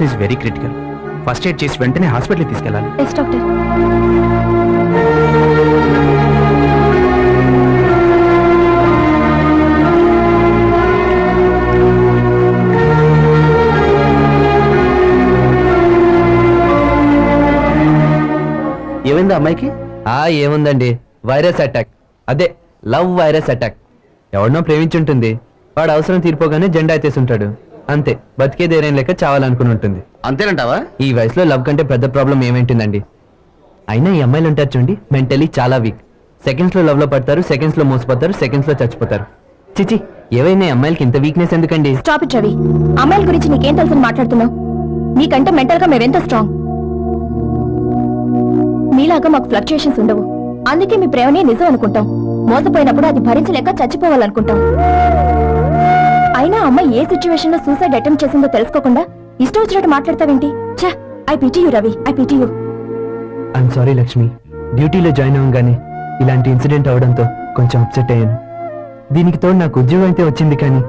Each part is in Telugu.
Situation is very critical. First aid చేసి వెంటనే హాస్పిటల్కి తీసుకెళ్ళాలి. Yes doctor. ఏమైంది అమ్మాయికి? ఏముందండి, వైరస్ అటాక్. అదే లవ్ వైరస్ అటాక్. ఎవరినో ప్రేమించుంటుంది, వాడు అవసరం తీరిపోగానే జెండా ఎత్తేసుంటాడు. అంతే, బతికేదేరేం లేక చావాలనుకుని ఉంటుంది. అంతేనంటావా? ఈ వయసులో లవ్ కంటే పెద్ద ప్రాబ్లం ఏమేంటుందండి? అయినా ఈ అమ్మాయిలు ఉంటారు చూడండి, మెంటలీ చాలా వీక్. సెకండ్స్ లో లవ్ లో పడతారు, సెకండ్స్ లో మోసపోతారు, సెకండ్స్ లో చచ్చిపోతారు. చిచి, ఏవైనా అమ్మాయిలకి ఇంత వీక్నెస్ ఎందుకండి? Stop it Ravi. అమ్మాయిల గురించి నీకేం తెలుసని మాట్లాడుతున్నావు? నీకంటే మెంటల్ గా మేమెంత స్ట్రాంగ్. మీలాగా మాకు ఫ్లక్చుయేషన్స్ ఉండవు. అందుకే మీ ప్రేమనే నిజం అనుకుంటాం. మోసపోయినప్పుడు అది భరించలేక చచ్చిపోవాలనుకుంటాం. అయినా అమ్మాయి ఏ సిచ్యువేషన్ లో సూసైడ్ అటెంప్ట్ చేసిందో తెలుసుకోకుండా ఇష్టం వచ్చినట్టు మాట్లాడతావేంటి? ఛ, I pity you Ravi, I pity you. I'm sorry Lakshmi, డ్యూటీలో జాయిన్ అవ్వగానే ఇలాంటి ఇన్సిడెంట్ అవడంతో కొంచెం అప్సెట్ అయ్యాను. దీనికి తోడు నాకు ఉద్యోగం అయితే వచ్చింది, కానీ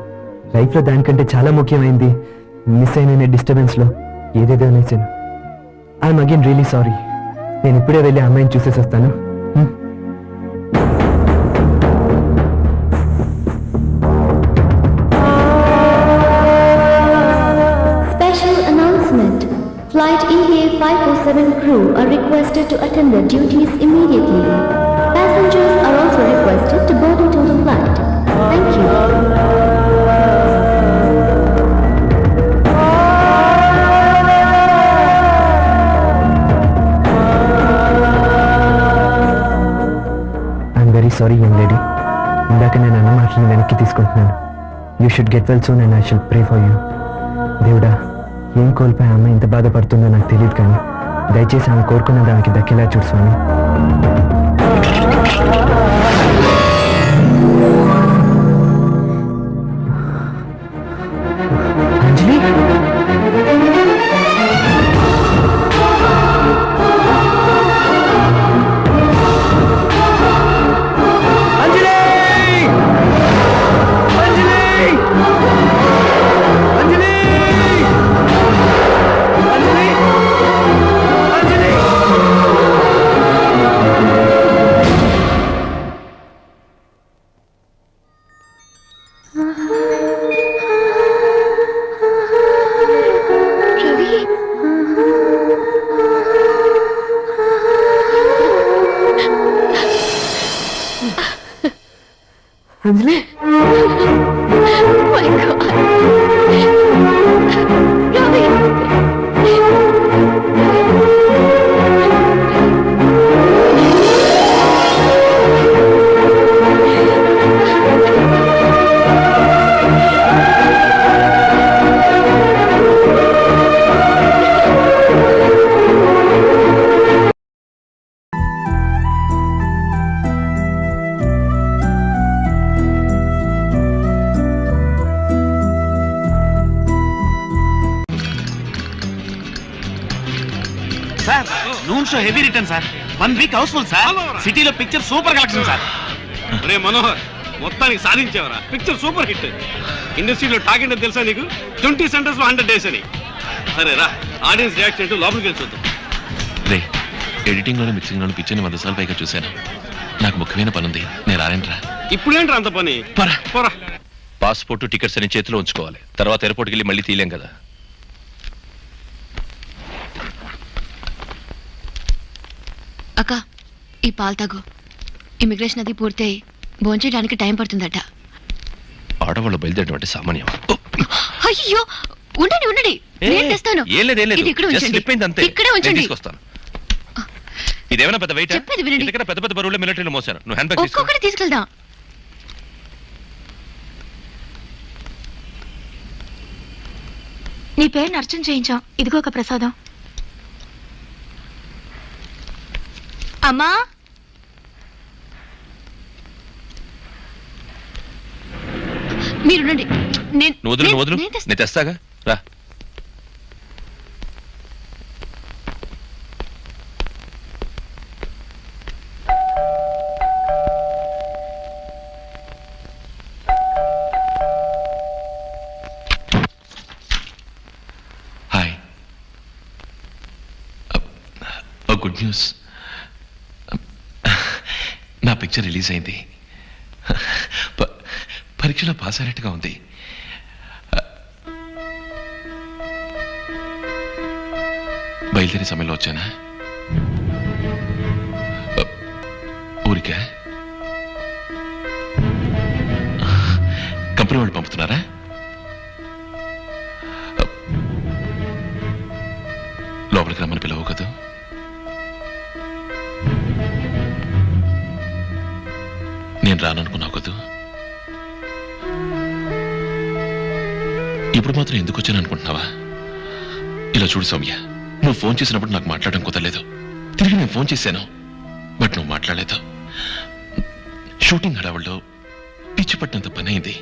లైఫ్ లో దానికంటే చాలా ముఖ్యమైంది మిస్ అయిన డిస్టర్బెన్స్ లో ఏదేదో అనేసాను. I'm again really sorry. నేను ఇప్పుడే వెళ్ళి అమ్మాయిని చూసేసి వస్తాను. Special announcement. Flight EVA 547 crew are requested to attend their duties immediately. Passengers are also requested to board into the flight. Thank you. Sorry young lady, ఇందాక నేను అన్న మాటలను వెనక్కి తీసుకుంటున్నాను. You should get well soon and I should pray for you. దేవుడా, ఏం కోల్పోయి అమ్మ ఇంత బాధపడుతుందో నాకు తెలియదు, కానీ దయచేసి ఆమె కోరుకున్న దానికి దక్కేలా చూడు స్వామి. Anjali, Anjali, My God. Ravi. Sir, noon show heavy return sir. 1 week housefull sir. సిటీలో పిక్చర్ సూపర్ కలెక్షన్ సార్. రే మనోహర్, మొత్తానికి సాధించావరా. Picture super hit. ఇండస్ట్రీలో టాక్ ఏంటో తెలుసా నీకు? 20 సెంటర్స్ లో 100 days అని. సరే రా, ఆడియన్స్ రియాక్షన్ ఏంటో లోపలికి వెళ్ళి చూద్దాం. రే, ఎడిటింగ్ లోనే మిక్సింగ్ లోనే పిక్చర్ని 100 సార్లు పైగా చూశాను. నాకు ముఖ్యమైన పని ఉంది, నేను రాలేనురా. ఇప్పుడేంట్రా అంత పని? పోరా. పాస్పోర్ట్ టికెట్స్ అని చేతిలో ఉంచుకోవాలి, తర్వాత ఎయిర్పోర్ట్కి వెళ్ళి మళ్ళీ తీయలేం కదా. అక్క, ఈ పాలు తాగు. ఇమిగ్రేషన్ అది పూర్తయి భోంచేయడానికి టైం పడుతుందట. ఆడవాళ్ళు బయలుదేరడం సామాన్యం. అయ్యో, ఉండండి ఉండండి, నేను తెస్తాను. ఇది ఇక్కడ ఉంచండి, ఇక్కడే ఉంచండి. ఇదేమైనా పెద్ద వెయిట్? చెప్పేది వినండి. పెద్ద పెద్ద బరువులు మిలిటరీలో మోసాను. నువ్వు హ్యాండ్ బ్యాగ్ ఒక్కొక్కటి తీసుకెళ్దాం. నీ పేరుని అర్చన చేయించాం. ఇదిగో ఒక ప్రసాదం. అమ్మా, మీరుండండి. నేను తెస్తాగా, రా. Good news. నా పిక్చర్ రిలీజ్ అయింది. పరీక్షలో పాస్ అయినట్టుగా ఉంది. బయలుదేరే సమయంలో వచ్చానా? ఊరికే కంపెనీ వాళ్ళు పంపుతున్నారా? లోపలికి రమ్మని పిలవు కదా. నేను రాననుకున్నావు కదూ. ఇప్పుడు మాత్రం ఎందుకు వచ్చాను అనుకుంటున్నావా? ఇలా చూడు సౌమ్య, నువ్వు ఫోన్ చేసినప్పుడు నాకు మాట్లాడడం కుదరలేదు. తిరిగి నేను ఫోన్ చేశాను, బట్ నువ్వు మాట్లాడలేదు. షూటింగ్ హడావుల్లో పిచ్చి పట్టినంత పని అయింది.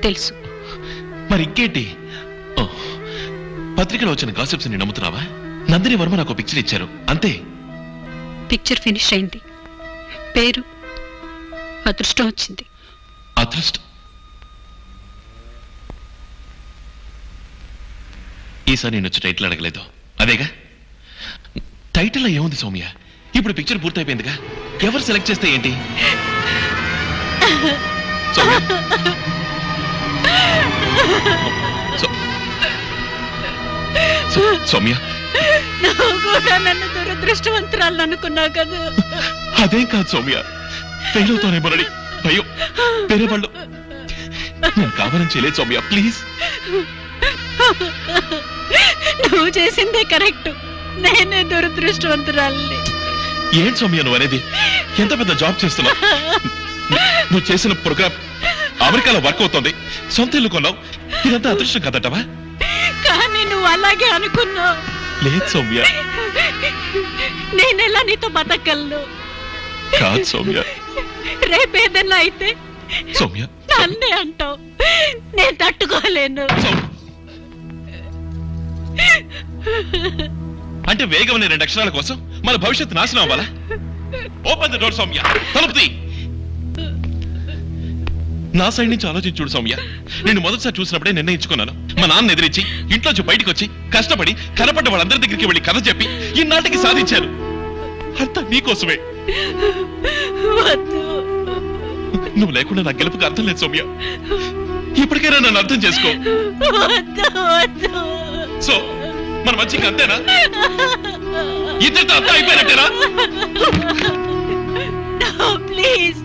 తెలుసు. మరి ఇంకేంటి? ఓ, పత్రికలో వచ్చిన గాసిప్స్ ని నమ్ముతున్నావా? నందిని వర్మ నాకు పిక్చర్ ఇచ్చారు, అంతే. పిక్చర్ ఫినిష్ అయింది, పేరు అదృష్టం వచ్చింది. అదృష్టం? ఈసారి నేను వచ్చి టైటిల్ అడగలేదు, అదేగా. టైటిల్లో ఏముంది సౌమ్య? ఇప్పుడు పిక్చర్ పూర్తయిపోయిందిగా, ఎవరు సెలెక్ట్ చేస్తే ఏంటి? సౌమ్య, సౌమ్య, నువ్వు కూడా నన్ను దురదృష్టవంతురాలు అనుకున్నావు కదా. అదేం కాదు సౌమ్య, ఫెయిల్ అవుతానేమోనని భయం. వేరే వాళ్ళు నేను కావాలని చేయలేదు సౌమ్య, ప్లీజ్. నువ్వు చేసిందే కరెక్ట్, నేనే దురదృష్టవంతురాలని. ఏం సౌమ్య నువ్వు అనేది? ఎంత పెద్ద జాబ్ చేస్తున్నావు. నువ్వు చేసిన ప్రోగ్రామ్ అమెరికాలో వర్క్ అవుతుంది, సొంత ఇల్లు కొన్నావు. ఇదంతా అదృష్టం కదటవా? కానీ నువ్వు అలాగే అనుకున్నావు. లేదు సౌమ్య. నేనెలా నీతో బతకగలను? కాదు సౌమ్య. రేపేదన్నా అయితే సౌమ్య, నన్నే అంటావు, నేను తట్టుకోలేను. అంటే వేగం 2 అక్షరాల కోసం మన భవిష్యత్తు నాశనం అవ్వాలా? ఓపెన్ ద డోర్ సౌమ్య, తలుపు తీ. నా సైడ్ నుంచి ఆలోచించి చూడు సౌమ్య. నేను మొదటిసారి చూసినప్పుడే నిర్ణయించుకున్నాను. మా నాన్న ఎదిరించి ఇంట్లోంచి బయటకు వచ్చి కష్టపడి కనపడ్డ వాళ్ళందరి దగ్గరికి వెళ్ళి కథ చెప్పి ఈనాటికి సాధించాను. అంతా నీకోసమే. వద్దు. నువ్వు లేకుండా నా గెలుపుకి అర్థం లేదు సౌమ్య. ఇప్పటికైనా నన్ను అర్థం చేసుకో. వద్దు, వద్దు. సో మన మంచిగా అంతేనా? ఇద్దరితో అంతా అయిపోయినట్టేనా? ప్లీజ్.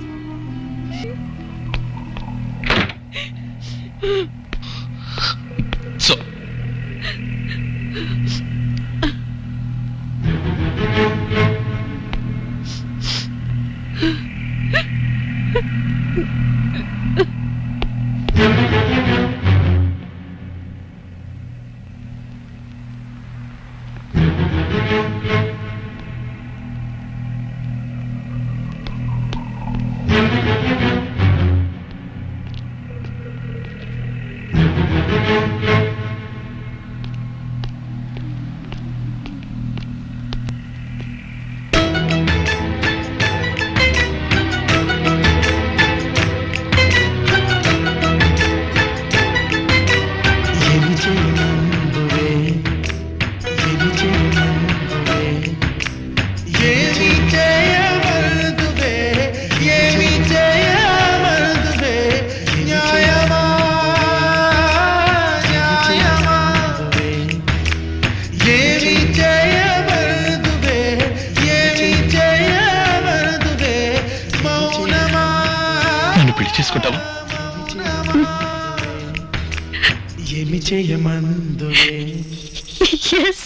సో చేసుకుంటావా? ఏమి చేయమందువే. Yes.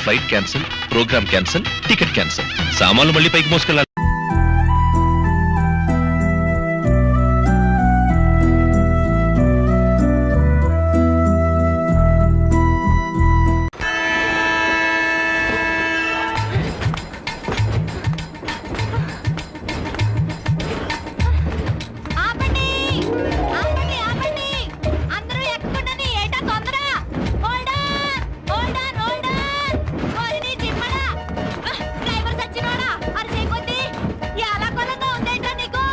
Flight cancel, programme cancel, ticket cancel. సామాన్లు మళ్ళీ పైకి మోసుకెళ్ళాలి. ఆపండి ఆపండి ఆపండి అందరూ ఎక్కుండండి ఏటా తొందర hold on hold on hold on ఓరిని జిమ్మడా డ్రైవర్ సచ్చినోడా అరి చేయకొద్ది ఎలా కొలతో ఉందేంటా నీకు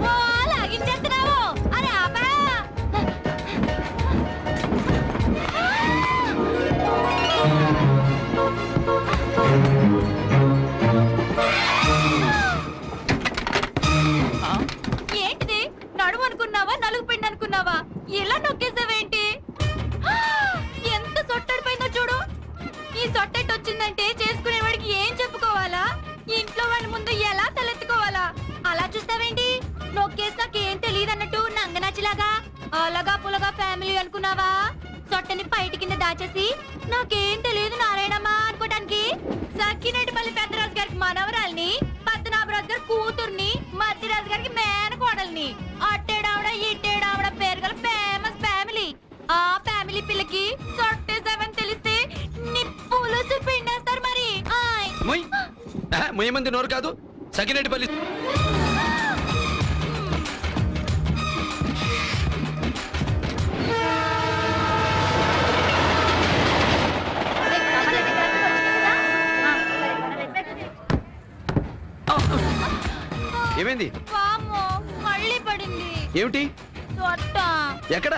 ఓ లాగించేస్తున్నావు అరే ఆపా ఏంటిది నడుము అనుకున్నావా నలుగు పిండి అనుకున్నావా ఇలా నొక్కేసావేంటి ఎంత సొట్టడిపోయిందో చూడు ఈ సొట్టెట్ వచ్చిందంటే చేసుకునేవాడికి ఏం చెప్పుకోవాలా ఇంట్లో వాళ్ళ ముందు ఎలా తలెత్తుకోవాలా అలా చూస్తావేంటి నొక్కేసి నాకేం తెలియదు అన్నట్టు నంగనాచిలాగా అలాగా పులగా ఫ్యామిలీ అనుకున్నావా సొట్టని బయట కింద దాచేసి నాకేం తెలియదు నారాయణమ్మ అనుకోటానికి సక్కినేటిపల్లి పెద్దరాజు గారికి మనవరాల్ని పద్మనాభరాజు గారి కూతుర్ని మధ్యరాజు గారికి మేనకోడల్ని అట్టేడావిడ ఇట్టేడావిడ పేరు గల ఫేమస్ ఫ్యామిలీ ఆ ఫ్యామిలీ పిల్లకి సొట్టేసావని తెలిస్తే నిప్పులు పిండేస్తారు మరి ఆయ్. మంది నోరు కాదు సకినేటిపల్లి. ఏమైంది? వామ్మో, మళ్ళీ పడింది ఏమిటి? సొట్ట ఎక్కడ?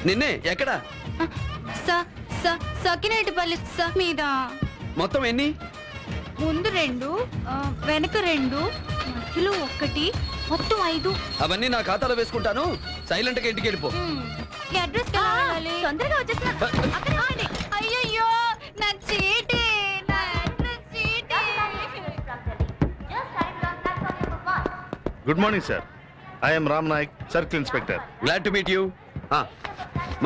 నిన్నే ఎక్కడ? సకినేటిపల్లి మీద మొత్తం ఎన్ని? ముందు 2 వెనక 2 మధ్యలో 1 మొత్తం 5 అవన్నీ నా ఖాతాలో వేసుకుంటాను. సైలెంట్ గా ఇంటికి వెళ్ళిపో. అడ్రస్ తొందరగా వచ్చేస్తున్నా. అయ్యయ్యో నా చీటీ నా అడ్రస్ చీటీ. Good morning sir. I'm Ram Nayak, circle inspector. Glad to meet you.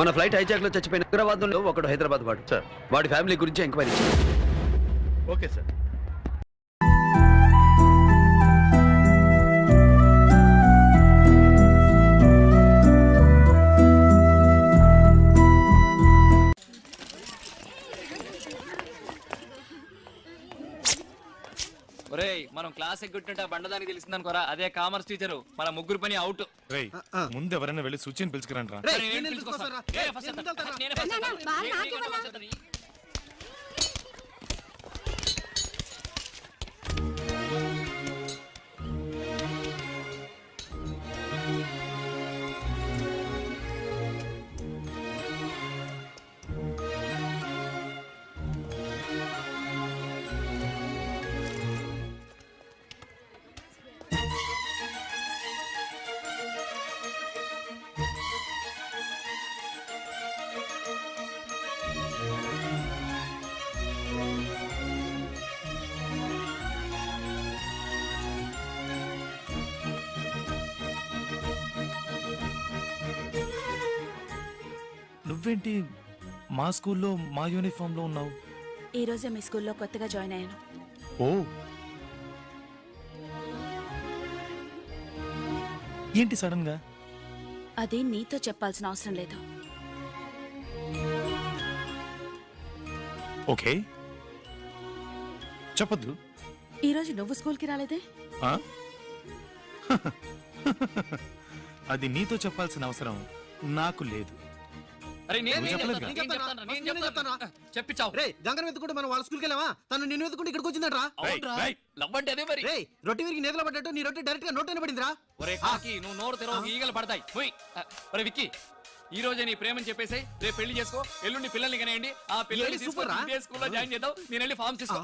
మన ఫ్లైట్ హైజాక్ లో చచ్చిపోయిన హైదరాబాద్ లో ఒకడు హైదరాబాద్ వాడు సార్. వాడి ఫ్యామిలీ గురించి ఎంక్వైరీ చేయండి. Okay sir. ఒరేయ్ మనం క్లాస్ ఎగ్గుంటుంటే బండదానికి తెలిసిందనుకోరా, అదే కామర్స్ టీచరు మన ముగ్గురు పని అవుట్. ముందు ఎవరైనా వెళ్ళి సూచన పిలుచుకురండి రా. నువ్వేంటి మా స్కూల్లో మా యూనిఫామ్ లో ఉన్నావు? ఈ రోజే మీ స్కూల్లో కొత్తగా జాయిన్ అయ్యాను. ఓ, ఏంటి సడన్ గా? అది నీతో చెప్పాల్సిన అవసరం లేదు. ఓకే, చెప్పద్దు. ఈ రోజు నువ్వు స్కూల్కి రాలేదే? ఆ? అది నీతో చెప్పాల్సిన అవసరం నాకు లేదు. చెప్పించావు గంగన వెతుకుంటే మనం వాళ్ళ స్కూల్కి వెళ్ళావా? తను నిన్ను వెతుకుంటే ఇక్కడికి వచ్చిందట్రా. లవ్ అంటే అదే మరి. రొట్టి విరిగి నేతలో పడ్డట్టు నీ రొట్టి డైరెక్ట్ గా నోట్ పడిందిరా. ఒరే కాకి, నువ్వు నోరు తెరవ ఈగలు పడతాయి. ఒరే విక్కీ, ఈ రోజే నీ ప్రేమని చెప్పేసి రేపు పెళ్లి చేసుకో, ఎల్లుండి పిల్లల్ని కనేయండి. ఆ పిల్లల్ని తీసుకొని స్కూల్లో జాయిన్ చేద్దాం. నేను వెళ్ళి ఫార్మ్స్ తీసుకో.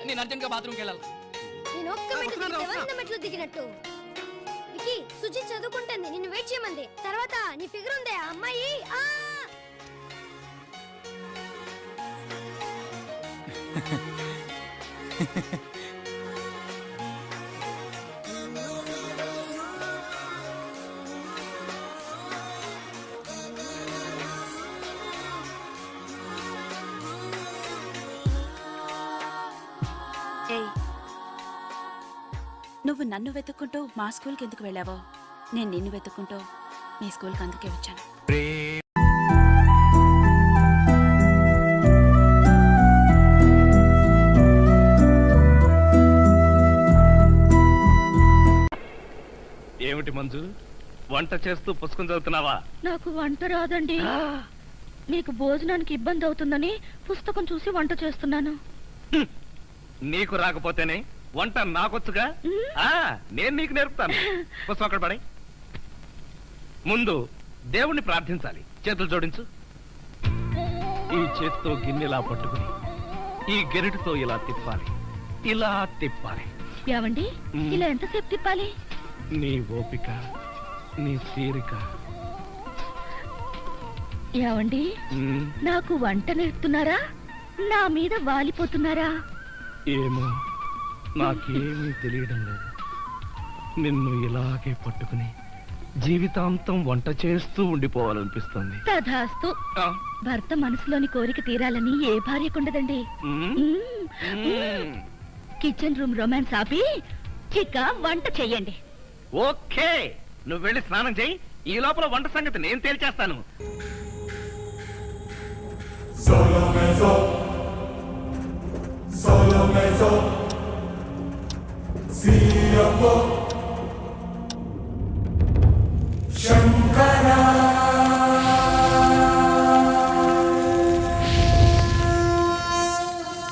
నేను అర్జెంట్ గా బాత్రూమ్కి వెళ్ళాలి. మెట్లు దిగినట్టు వికీ, సుజి చదువుకుంటుంది, నిన్ను వెయిట్ చేయమంది. తర్వాత నీ ఫిగర్ ఉందే అమ్మాయి. నువ్వు నన్ను వెతుక్కుంటూ మా స్కూల్కి ఎందుకు వెళ్ళావో నేను నిన్ను వెతుక్కుంటూ మీ స్కూల్కి అందుకే వచ్చాను. ఏమిటి మంజు, వంట చేస్తూ పుస్తకం చదువుతున్నావా? నాకు వంట రాదండి. నీకు భోజనానికి ఇబ్బంది అవుతుందని పుస్తకం చూసి వంట చేస్తున్నాను. నీకు రాకపోతేనే వంట నాకొచ్చుగా. నేను నీకు నేర్పుతాను. పుస్తకం అక్కడ పడే. ముందు దేవుణ్ణి ప్రార్థించాలి. చేతులు జోడించు. ఈ చేతితో గిన్నెలా పట్టుకుని ఈ గెరిటితో ఇలా తిప్పాలి, ఇలా తిప్పాలి. ఏవండి, ఇలా ఎంతసేపు తిప్పాలి? నీ ఓపిక, నీ తీరిక. ఏవండి, నాకు వంట నేర్పుతున్నారా, నా మీద వాలిపోతున్నారా? ఏమో, నాకేమీ తెలియడం లేదు. నిన్ను ఇలాగే పట్టుకుని జీవితాంతం వంట చేస్తూ ఉండిపోవాలనిపిస్తుంది. తధాస్తు. భర్త మనసులోని కోరిక తీరాలని ఏ భార్యకుండదండి. కిచెన్ రూమ్ రొమాన్స్ ఆపి ఇక వంట చెయ్యండి. ఓకే, నువ్వు వెళ్ళి స్నానం చేయి. ఈ లోపల వంట సంగతి నేను తేల్చేస్తాను. CFO